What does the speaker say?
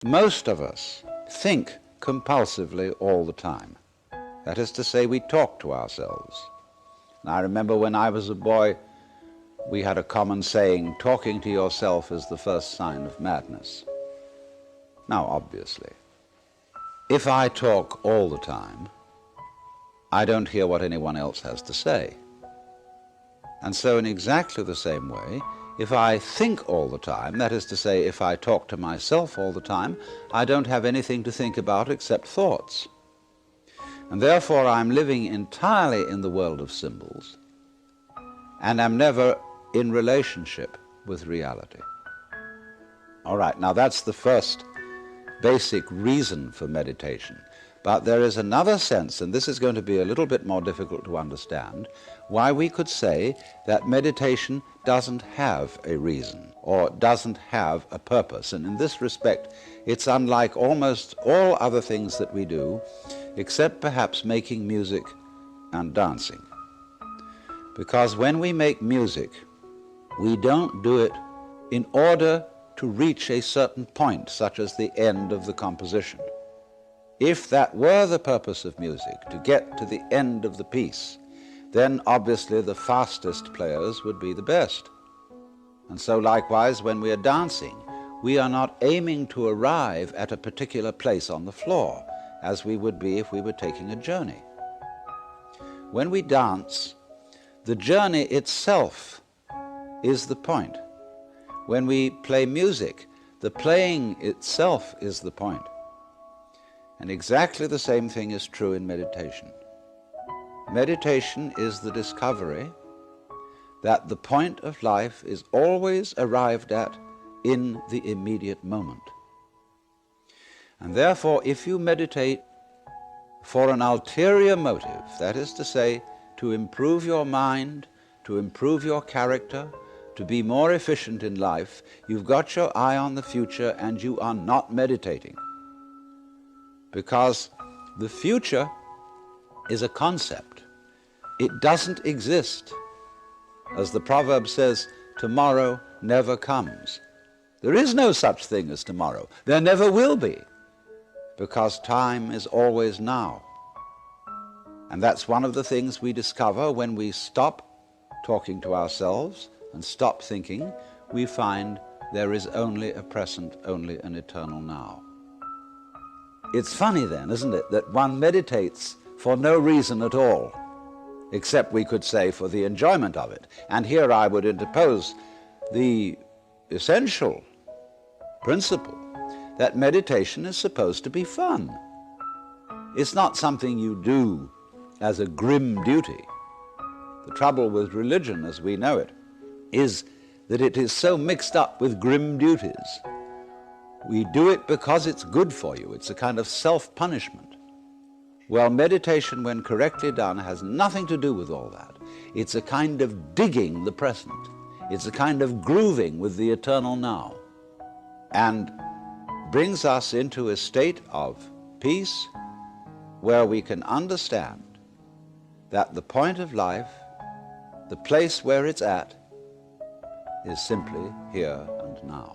Most of us think compulsively all the time. That is to say, we talk to ourselves. And I remember when I was a boy, we had a common saying, talking to yourself is the first sign of madness. Now, obviously, if I talk all the time, I don't hear what anyone else has to say. And so in exactly the same way, if I think all the time, that is to say, if I talk to myself all the time, I don't have anything to think about except thoughts. And therefore I'm living entirely in the world of symbols, and I'm never in relationship with reality. All right, now that's the first basic reason for meditation. But there is another sense, and this is going to be a little bit more difficult to understand, why we could say that meditation doesn't have a reason or doesn't have a purpose. And in this respect, it's unlike almost all other things that we do, except perhaps making music and dancing. Because when we make music, we don't do it in order to reach a certain point, such as the end of the composition. If that were the purpose of music, to get to the end of the piece, then obviously the fastest players would be the best. And so likewise, when we are dancing, we are not aiming to arrive at a particular place on the floor, as we would be if we were taking a journey. When we dance, the journey itself is the point. When we play music, the playing itself is the point. And exactly the same thing is true in meditation. Meditation is the discovery that the point of life is always arrived at in the immediate moment. And therefore, if you meditate for an ulterior motive, that is to say, to improve your mind, to improve your character, to be more efficient in life, you've got your eye on the future and you are not meditating. Because the future is a concept. It doesn't exist. As the proverb says, tomorrow never comes. There is no such thing as tomorrow. There never will be, because time is always now. And that's one of the things we discover when we stop talking to ourselves and stop thinking. We find there is only a present, only an eternal now. It's funny then, isn't it, that one meditates for no reason at all, except we could say for the enjoyment of it. And here I would interpose the essential principle that meditation is supposed to be fun. It's not something you do as a grim duty. The trouble with religion as we know it is that it is so mixed up with grim duties. We do it because it's good for you. It's a kind of self-punishment. Well, meditation, when correctly done, has nothing to do with all that. It's a kind of digging the present. It's a kind of grooving with the eternal now, and brings us into a state of peace where we can understand that the point of life, the place where it's at, is simply here and now.